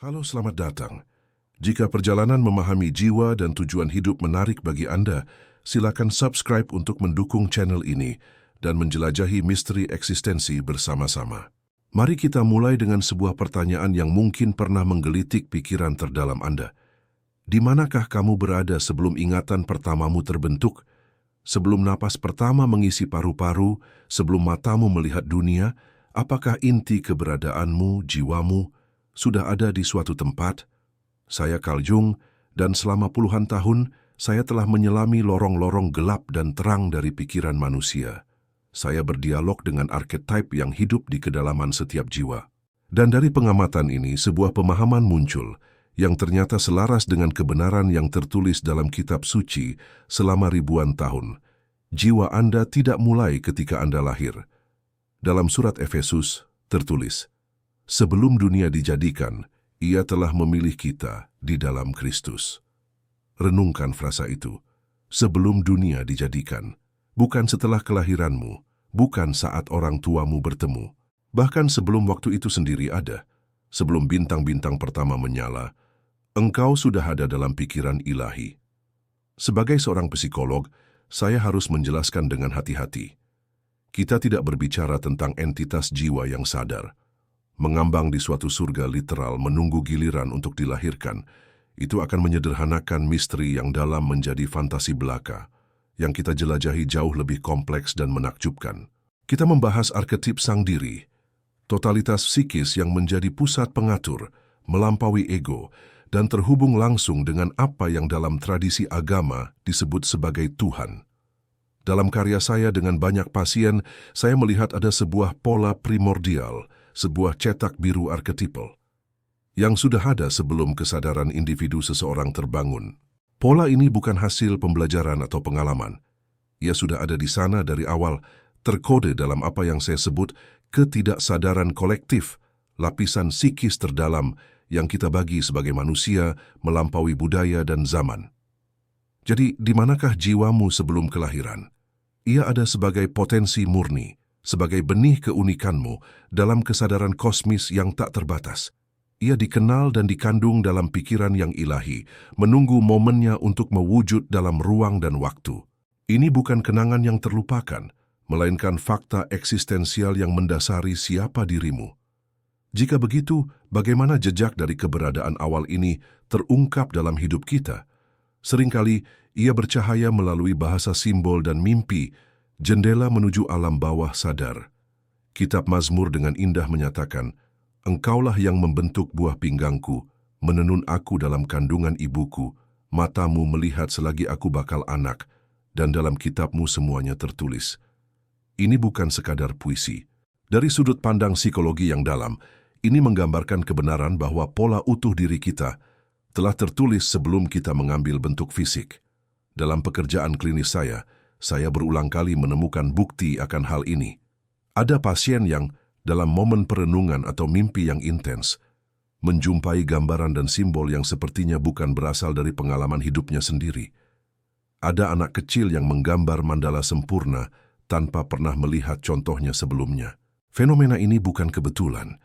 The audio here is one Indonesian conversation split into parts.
Halo, selamat datang. Jika perjalanan memahami jiwa dan tujuan hidup menarik bagi Anda, silakan subscribe untuk mendukung channel ini dan menjelajahi misteri eksistensi bersama-sama. Mari kita mulai dengan sebuah pertanyaan yang mungkin pernah menggelitik pikiran terdalam Anda. Di manakah kamu berada sebelum ingatan pertamamu terbentuk? Sebelum napas pertama mengisi paru-paru, sebelum matamu melihat dunia, apakah inti keberadaanmu, jiwamu, sudah ada di suatu tempat? Saya Carl Jung, dan selama puluhan tahun, saya telah menyelami lorong-lorong gelap dan terang dari pikiran manusia. Saya berdialog dengan archetype yang hidup di kedalaman setiap jiwa. Dan dari pengamatan ini, sebuah pemahaman muncul yang ternyata selaras dengan kebenaran yang tertulis dalam kitab suci selama ribuan tahun. Jiwa Anda tidak mulai ketika Anda lahir. Dalam surat Efesus tertulis, "Sebelum dunia dijadikan, Ia telah memilih kita di dalam Kristus." Renungkan frasa itu. Sebelum dunia dijadikan. Bukan setelah kelahiranmu, bukan saat orang tuamu bertemu. Bahkan sebelum waktu itu sendiri ada, sebelum bintang-bintang pertama menyala, engkau sudah ada dalam pikiran ilahi. Sebagai seorang psikolog, saya harus menjelaskan dengan hati-hati. Kita tidak berbicara tentang entitas jiwa yang sadar, mengambang di suatu surga literal menunggu giliran untuk dilahirkan. Itu akan menyederhanakan misteri yang dalam menjadi fantasi belaka, yang kita jelajahi jauh lebih kompleks dan menakjubkan. Kita membahas arketip sang diri, totalitas psikis yang menjadi pusat pengatur, melampaui ego, dan terhubung langsung dengan apa yang dalam tradisi agama disebut sebagai Tuhan. Dalam karya saya dengan banyak pasien, saya melihat ada sebuah pola primordial, sebuah cetak biru arketipal, yang sudah ada sebelum kesadaran individu seseorang terbangun. Pola ini bukan hasil pembelajaran atau pengalaman. Ia sudah ada di sana dari awal, terkode dalam apa yang saya sebut ketidaksadaran kolektif, lapisan psikis terdalam yang kita bagi sebagai manusia melampaui budaya dan zaman. Jadi, di manakah jiwamu sebelum kelahiran? Ia ada sebagai potensi murni, sebagai benih keunikanmu dalam kesadaran kosmis yang tak terbatas. Ia dikenal dan dikandung dalam pikiran yang ilahi, menunggu momennya untuk mewujud dalam ruang dan waktu. Ini bukan kenangan yang terlupakan, melainkan fakta eksistensial yang mendasari siapa dirimu. Jika begitu, bagaimana jejak dari keberadaan awal ini terungkap dalam hidup kita? Seringkali ia bercahaya melalui bahasa simbol dan mimpi, jendela menuju alam bawah sadar. Kitab Mazmur dengan indah menyatakan, "Engkaulah yang membentuk buah pinggangku, menenun aku dalam kandungan ibuku, matamu melihat selagi aku bakal anak, dan dalam kitabmu semuanya tertulis." Ini bukan sekadar puisi. Dari sudut pandang psikologi yang dalam, ini menggambarkan kebenaran bahwa pola utuh diri kita telah tertulis sebelum kita mengambil bentuk fisik. Dalam pekerjaan klinis saya berulang kali menemukan bukti akan hal ini. Ada pasien yang, dalam momen perenungan atau mimpi yang intens, menjumpai gambaran dan simbol yang sepertinya bukan berasal dari pengalaman hidupnya sendiri. Ada anak kecil yang menggambar mandala sempurna tanpa pernah melihat contohnya sebelumnya. Fenomena ini bukan kebetulan.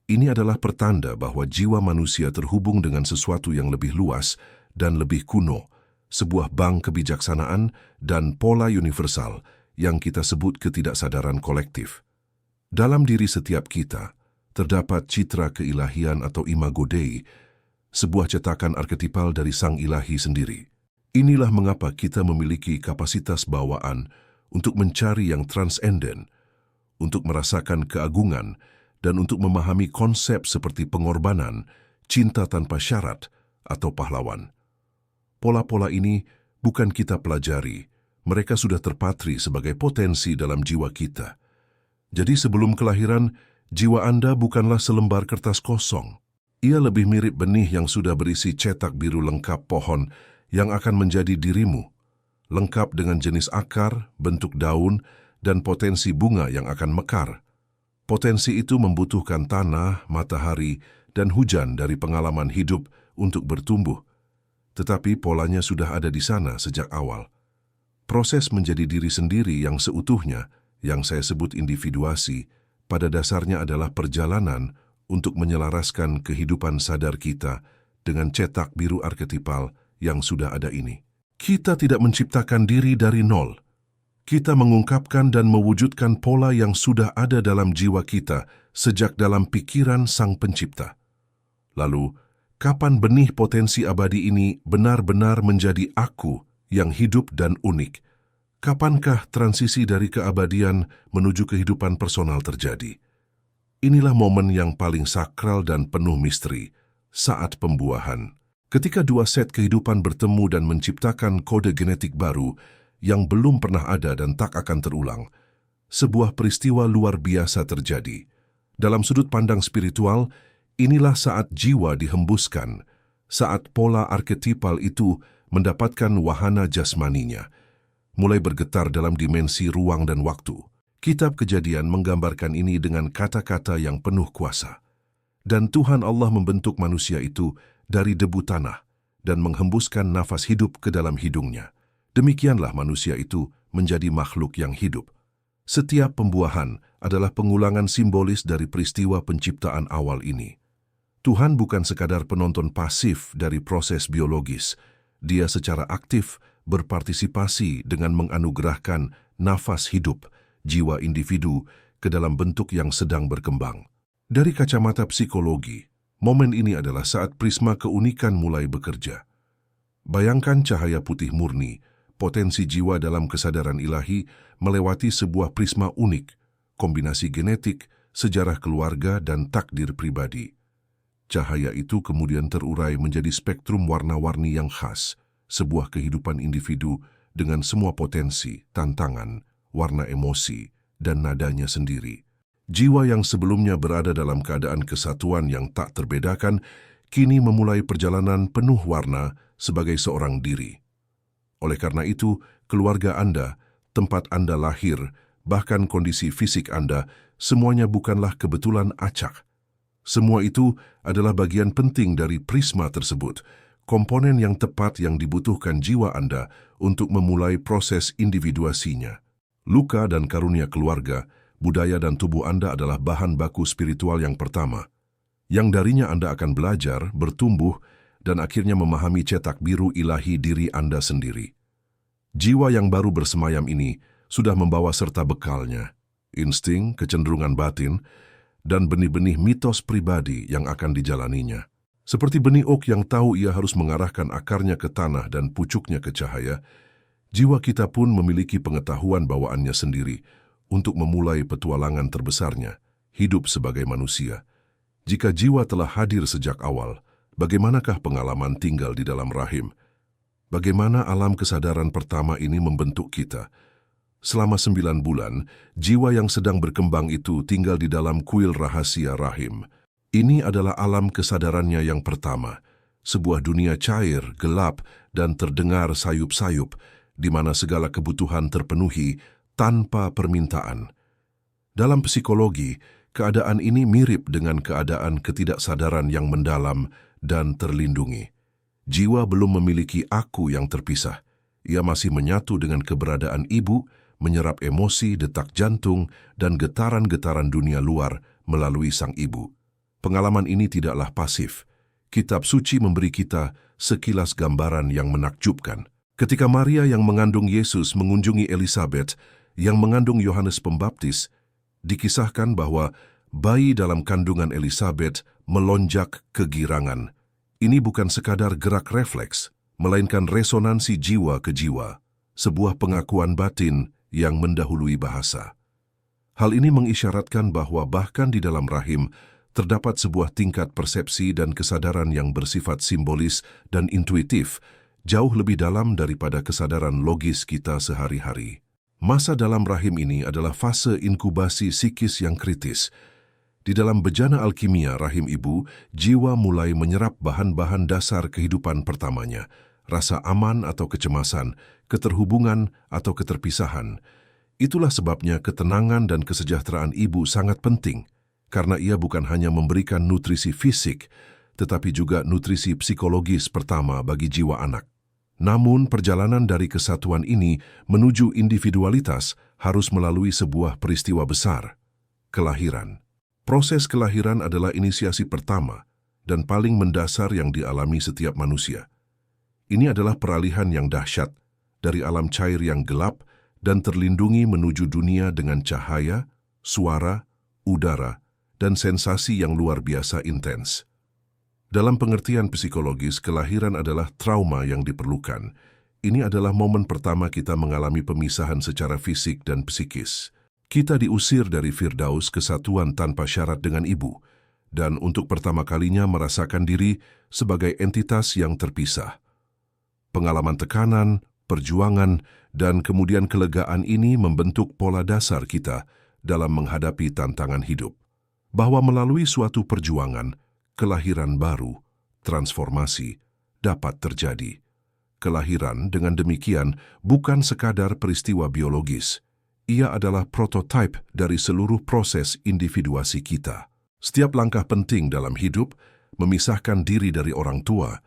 Ini adalah pertanda bahwa jiwa manusia terhubung dengan sesuatu yang lebih luas dan lebih kuno, sebuah bank kebijaksanaan dan pola universal yang kita sebut ketidaksadaran kolektif. Dalam diri setiap kita, terdapat citra keilahian atau imago Dei, sebuah cetakan arketipal dari sang ilahi sendiri. Inilah mengapa kita memiliki kapasitas bawaan untuk mencari yang transenden, untuk merasakan keagungan, dan untuk memahami konsep seperti pengorbanan, cinta tanpa syarat, atau pahlawan. Pola-pola ini bukan kita pelajari, mereka sudah terpatri sebagai potensi dalam jiwa kita. Jadi sebelum kelahiran, jiwa Anda bukanlah selembar kertas kosong. Ia lebih mirip benih yang sudah berisi cetak biru lengkap pohon yang akan menjadi dirimu, lengkap dengan jenis akar, bentuk daun, dan potensi bunga yang akan mekar. Potensi itu membutuhkan tanah, matahari, dan hujan dari pengalaman hidup untuk bertumbuh. Tetapi polanya sudah ada di sana sejak awal. Proses menjadi diri sendiri yang seutuhnya, yang saya sebut individuasi, pada dasarnya adalah perjalanan untuk menyelaraskan kehidupan sadar kita dengan cetak biru arketipal yang sudah ada ini. Kita tidak menciptakan diri dari nol. Kita mengungkapkan dan mewujudkan pola yang sudah ada dalam jiwa kita sejak dalam pikiran Sang Pencipta. Lalu, kapan benih potensi abadi ini benar-benar menjadi aku yang hidup dan unik? Kapankah transisi dari keabadian menuju kehidupan personal terjadi? Inilah momen yang paling sakral dan penuh misteri, saat pembuahan. Ketika dua set kehidupan bertemu dan menciptakan kode genetik baru yang belum pernah ada dan tak akan terulang, sebuah peristiwa luar biasa terjadi. Dalam sudut pandang spiritual, inilah saat jiwa dihembuskan, saat pola arketipal itu mendapatkan wahana jasmaninya, mulai bergetar dalam dimensi ruang dan waktu. Kitab Kejadian menggambarkan ini dengan kata-kata yang penuh kuasa. Dan Tuhan Allah membentuk manusia itu dari debu tanah dan menghembuskan nafas hidup ke dalam hidungnya. Demikianlah manusia itu menjadi makhluk yang hidup. Setiap pembuahan adalah pengulangan simbolis dari peristiwa penciptaan awal ini. Tuhan bukan sekadar penonton pasif dari proses biologis. Dia secara aktif berpartisipasi dengan menganugerahkan nafas hidup jiwa individu ke dalam bentuk yang sedang berkembang. Dari kacamata psikologi, momen ini adalah saat prisma keunikan mulai bekerja. Bayangkan cahaya putih murni, potensi jiwa dalam kesadaran ilahi melewati sebuah prisma unik, kombinasi genetik, sejarah keluarga, dan takdir pribadi. Cahaya itu kemudian terurai menjadi spektrum warna-warni yang khas, sebuah kehidupan individu dengan semua potensi, tantangan, warna emosi, dan nadanya sendiri. Jiwa yang sebelumnya berada dalam keadaan kesatuan yang tak terbedakan, kini memulai perjalanan penuh warna sebagai seorang diri. Oleh karena itu, keluarga Anda, tempat Anda lahir, bahkan kondisi fisik Anda, semuanya bukanlah kebetulan acak. Semua itu adalah bagian penting dari prisma tersebut, komponen yang tepat yang dibutuhkan jiwa Anda untuk memulai proses individuasinya. Luka dan karunia keluarga, budaya dan tubuh Anda adalah bahan baku spiritual yang pertama, yang darinya Anda akan belajar, bertumbuh, dan akhirnya memahami cetak biru ilahi diri Anda sendiri. Jiwa yang baru bersemayam ini sudah membawa serta bekalnya, insting, kecenderungan batin, dan benih-benih mitos pribadi yang akan dijalaninya. Seperti benih oak yang tahu ia harus mengarahkan akarnya ke tanah dan pucuknya ke cahaya, jiwa kita pun memiliki pengetahuan bawaannya sendiri untuk memulai petualangan terbesarnya, hidup sebagai manusia. Jika jiwa telah hadir sejak awal, bagaimanakah pengalaman tinggal di dalam rahim? Bagaimana alam kesadaran pertama ini membentuk kita? Selama 9 bulan, jiwa yang sedang berkembang itu tinggal di dalam kuil rahasia rahim. Ini adalah alam kesadarannya yang pertama, sebuah dunia cair, gelap, dan terdengar sayup-sayup, di mana segala kebutuhan terpenuhi tanpa permintaan. Dalam psikologi, keadaan ini mirip dengan keadaan ketidaksadaran yang mendalam dan terlindungi. Jiwa belum memiliki aku yang terpisah. Ia masih menyatu dengan keberadaan ibu, menyerap emosi, detak jantung, dan getaran-getaran dunia luar melalui sang ibu. Pengalaman ini tidaklah pasif. Kitab suci memberi kita sekilas gambaran yang menakjubkan. Ketika Maria yang mengandung Yesus mengunjungi Elisabet, yang mengandung Yohanes Pembaptis, dikisahkan bahwa bayi dalam kandungan Elisabet melonjak kegirangan. Ini bukan sekadar gerak refleks, melainkan resonansi jiwa ke jiwa, sebuah pengakuan batin yang mendahului bahasa. Hal ini mengisyaratkan bahwa bahkan di dalam rahim terdapat sebuah tingkat persepsi dan kesadaran yang bersifat simbolis dan intuitif, jauh lebih dalam daripada kesadaran logis kita sehari-hari. Masa dalam rahim ini adalah fase inkubasi psikis yang kritis. Di dalam bejana alkimia rahim ibu, jiwa mulai menyerap bahan-bahan dasar kehidupan pertamanya, rasa aman atau kecemasan, keterhubungan atau keterpisahan. Itulah sebabnya ketenangan dan kesejahteraan ibu sangat penting, karena ia bukan hanya memberikan nutrisi fisik, tetapi juga nutrisi psikologis pertama bagi jiwa anak. Namun, perjalanan dari kesatuan ini menuju individualitas harus melalui sebuah peristiwa besar, kelahiran. Proses kelahiran adalah inisiasi pertama dan paling mendasar yang dialami setiap manusia. Ini adalah peralihan yang dahsyat dari alam cair yang gelap dan terlindungi menuju dunia dengan cahaya, suara, udara, dan sensasi yang luar biasa intens. Dalam pengertian psikologis, kelahiran adalah trauma yang diperlukan. Ini adalah momen pertama kita mengalami pemisahan secara fisik dan psikis. Kita diusir dari Firdaus, kesatuan tanpa syarat dengan ibu, dan untuk pertama kalinya merasakan diri sebagai entitas yang terpisah. Pengalaman tekanan, perjuangan, dan kemudian kelegaan ini membentuk pola dasar kita dalam menghadapi tantangan hidup. Bahwa melalui suatu perjuangan, kelahiran baru, transformasi, dapat terjadi. Kelahiran dengan demikian bukan sekadar peristiwa biologis. Ia adalah prototipe dari seluruh proses individuasi kita. Setiap langkah penting dalam hidup, memisahkan diri dari orang tua,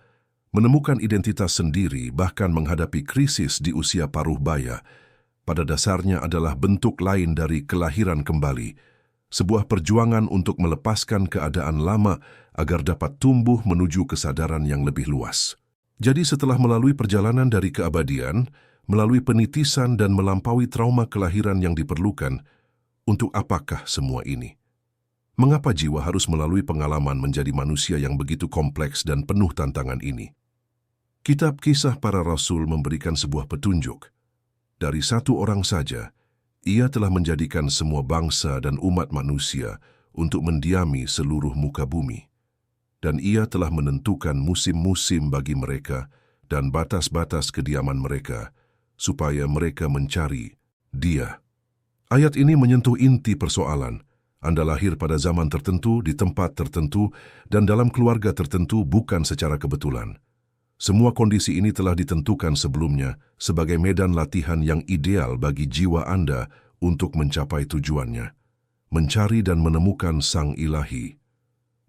menemukan identitas sendiri, bahkan menghadapi krisis di usia paruh baya, pada dasarnya adalah bentuk lain dari kelahiran kembali, sebuah perjuangan untuk melepaskan keadaan lama agar dapat tumbuh menuju kesadaran yang lebih luas. Jadi setelah melalui perjalanan dari keabadian, melalui penitisan dan melampaui trauma kelahiran yang diperlukan, untuk apakah semua ini? Mengapa jiwa harus melalui pengalaman menjadi manusia yang begitu kompleks dan penuh tantangan ini? Kitab Kisah Para Rasul memberikan sebuah petunjuk. Dari satu orang saja, ia telah menjadikan semua bangsa dan umat manusia untuk mendiami seluruh muka bumi. Dan ia telah menentukan musim-musim bagi mereka dan batas-batas kediaman mereka, supaya mereka mencari Dia. Ayat ini menyentuh inti persoalan. Anda lahir pada zaman tertentu, di tempat tertentu, dan dalam keluarga tertentu bukan secara kebetulan. Semua kondisi ini telah ditentukan sebelumnya sebagai medan latihan yang ideal bagi jiwa Anda untuk mencapai tujuannya, mencari dan menemukan Sang Ilahi.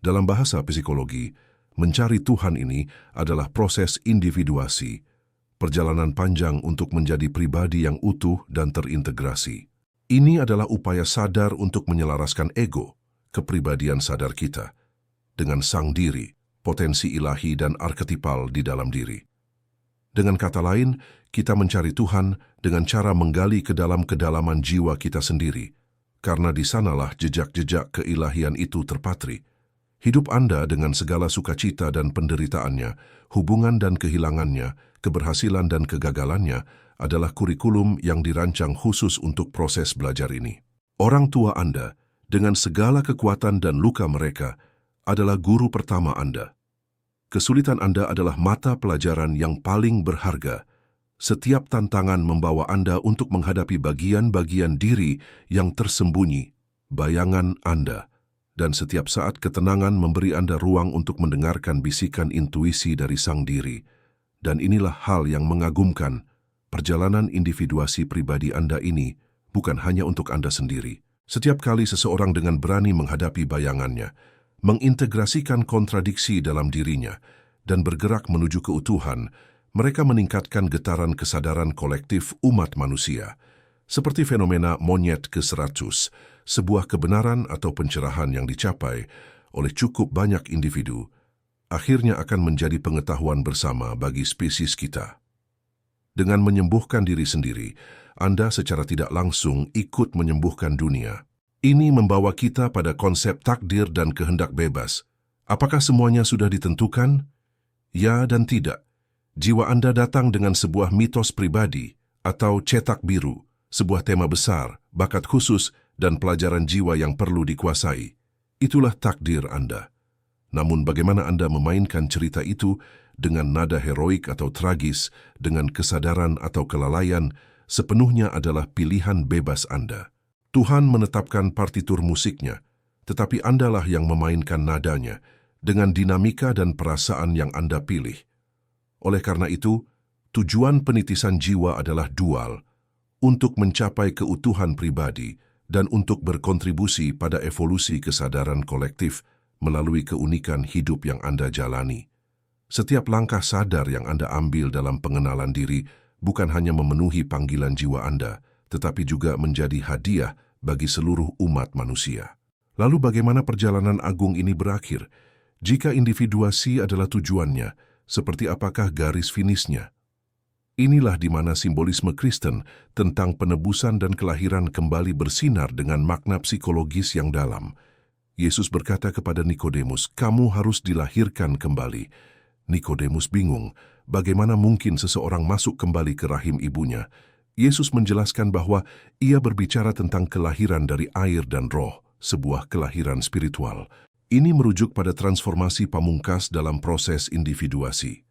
Dalam bahasa psikologi, mencari Tuhan ini adalah proses individuasi, perjalanan panjang untuk menjadi pribadi yang utuh dan terintegrasi. Ini adalah upaya sadar untuk menyelaraskan ego, kepribadian sadar kita, dengan sang diri, potensi ilahi dan arketipal di dalam diri. Dengan kata lain, kita mencari Tuhan dengan cara menggali ke dalam kedalaman jiwa kita sendiri, karena di sanalah jejak-jejak keilahian itu terpatri. Hidup Anda dengan segala sukacita dan penderitaannya, hubungan dan kehilangannya, keberhasilan dan kegagalannya, adalah kurikulum yang dirancang khusus untuk proses belajar ini. Orang tua Anda, dengan segala kekuatan dan luka mereka, adalah guru pertama Anda. Kesulitan Anda adalah mata pelajaran yang paling berharga. Setiap tantangan membawa Anda untuk menghadapi bagian-bagian diri yang tersembunyi, bayangan Anda, dan setiap saat ketenangan memberi Anda ruang untuk mendengarkan bisikan intuisi dari sang diri. Dan inilah hal yang mengagumkan, perjalanan individuasi pribadi Anda ini bukan hanya untuk Anda sendiri. Setiap kali seseorang dengan berani menghadapi bayangannya, mengintegrasikan kontradiksi dalam dirinya, dan bergerak menuju keutuhan, mereka meningkatkan getaran kesadaran kolektif umat manusia. Seperti fenomena monyet ke-100, sebuah kebenaran atau pencerahan yang dicapai oleh cukup banyak individu, akhirnya akan menjadi pengetahuan bersama bagi spesies kita. Dengan menyembuhkan diri sendiri, Anda secara tidak langsung ikut menyembuhkan dunia. Ini membawa kita pada konsep takdir dan kehendak bebas. Apakah semuanya sudah ditentukan? Ya dan tidak. Jiwa Anda datang dengan sebuah mitos pribadi atau cetak biru, sebuah tema besar, bakat khusus, dan pelajaran jiwa yang perlu dikuasai. Itulah takdir Anda. Namun bagaimana Anda memainkan cerita itu dengan nada heroik atau tragis, dengan kesadaran atau kelalaian, sepenuhnya adalah pilihan bebas Anda. Tuhan menetapkan partitur musiknya, tetapi Andalah yang memainkan nadanya dengan dinamika dan perasaan yang Anda pilih. Oleh karena itu, tujuan penitisan jiwa adalah dual, untuk mencapai keutuhan pribadi dan untuk berkontribusi pada evolusi kesadaran kolektif melalui keunikan hidup yang Anda jalani. Setiap langkah sadar yang Anda ambil dalam pengenalan diri bukan hanya memenuhi panggilan jiwa Anda, tetapi juga menjadi hadiah bagi seluruh umat manusia. Lalu bagaimana perjalanan agung ini berakhir? Jika individuasi adalah tujuannya, seperti apakah garis finishnya? Inilah di mana simbolisme Kristen tentang penebusan dan kelahiran kembali bersinar dengan makna psikologis yang dalam. Yesus berkata kepada Nikodemus, "Kamu harus dilahirkan kembali." Nikodemus bingung, bagaimana mungkin seseorang masuk kembali ke rahim ibunya? Yesus menjelaskan bahwa ia berbicara tentang kelahiran dari air dan roh, sebuah kelahiran spiritual. Ini merujuk pada transformasi pamungkas dalam proses individuasi.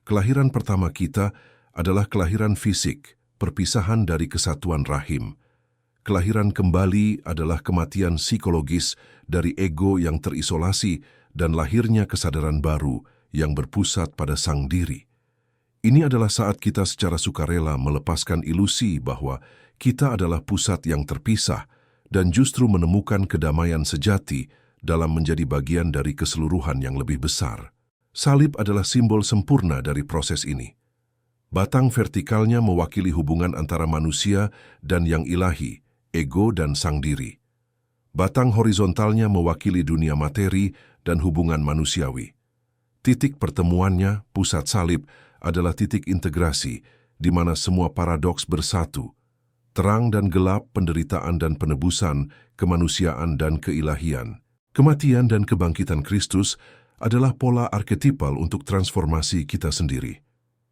Kelahiran pertama kita adalah kelahiran fisik, perpisahan dari kesatuan rahim. Kelahiran kembali adalah kematian psikologis dari ego yang terisolasi dan lahirnya kesadaran baru yang berpusat pada sang diri. Ini adalah saat kita secara sukarela melepaskan ilusi bahwa kita adalah pusat yang terpisah dan justru menemukan kedamaian sejati dalam menjadi bagian dari keseluruhan yang lebih besar. Salib adalah simbol sempurna dari proses ini. Batang vertikalnya mewakili hubungan antara manusia dan yang ilahi, ego dan sang diri. Batang horizontalnya mewakili dunia materi dan hubungan manusiawi. Titik pertemuannya, pusat salib, adalah titik integrasi di mana semua paradoks bersatu. Terang dan gelap, penderitaan dan penebusan, kemanusiaan dan keilahian. Kematian dan kebangkitan Kristus adalah pola arketipal untuk transformasi kita sendiri.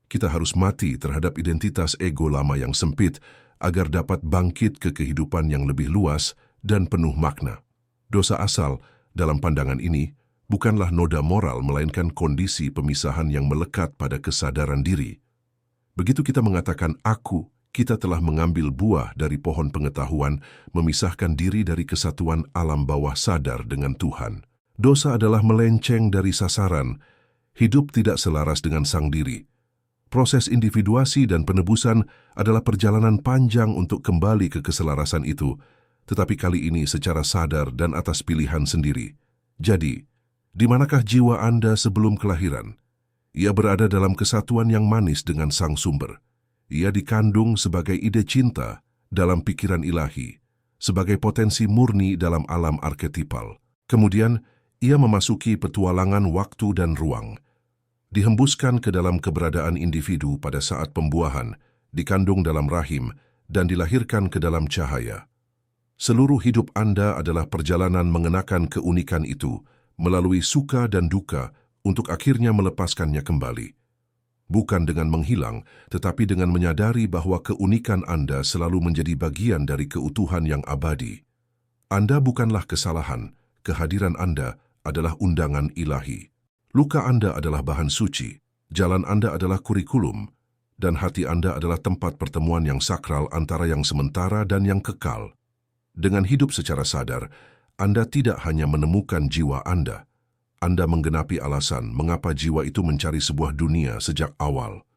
Kita harus mati terhadap identitas ego lama yang sempit agar dapat bangkit ke kehidupan yang lebih luas dan penuh makna. Dosa asal, dalam pandangan ini, bukanlah noda moral melainkan kondisi pemisahan yang melekat pada kesadaran diri. Begitu kita mengatakan aku, kita telah mengambil buah dari pohon pengetahuan, memisahkan diri dari kesatuan alam bawah sadar dengan Tuhan. Dosa adalah melenceng dari sasaran, hidup tidak selaras dengan sang diri. Proses individuasi dan penebusan adalah perjalanan panjang untuk kembali ke keselarasan itu, tetapi kali ini secara sadar dan atas pilihan sendiri. Jadi, di manakah jiwa Anda sebelum kelahiran? Ia berada dalam kesatuan yang manis dengan sang sumber. Ia dikandung sebagai ide cinta dalam pikiran ilahi, sebagai potensi murni dalam alam arketipal. Kemudian, ia memasuki petualangan waktu dan ruang. Dihembuskan ke dalam keberadaan individu pada saat pembuahan, dikandung dalam rahim, dan dilahirkan ke dalam cahaya. Seluruh hidup Anda adalah perjalanan mengenakan keunikan itu, melalui suka dan duka untuk akhirnya melepaskannya kembali. Bukan dengan menghilang, tetapi dengan menyadari bahwa keunikan Anda selalu menjadi bagian dari keutuhan yang abadi. Anda bukanlah kesalahan, kehadiran Anda adalah undangan ilahi. Luka Anda adalah bahan suci, jalan Anda adalah kurikulum, dan hati Anda adalah tempat pertemuan yang sakral antara yang sementara dan yang kekal. Dengan hidup secara sadar, Anda tidak hanya menemukan jiwa Anda menggenapi alasan mengapa jiwa itu mencari sebuah dunia sejak awal.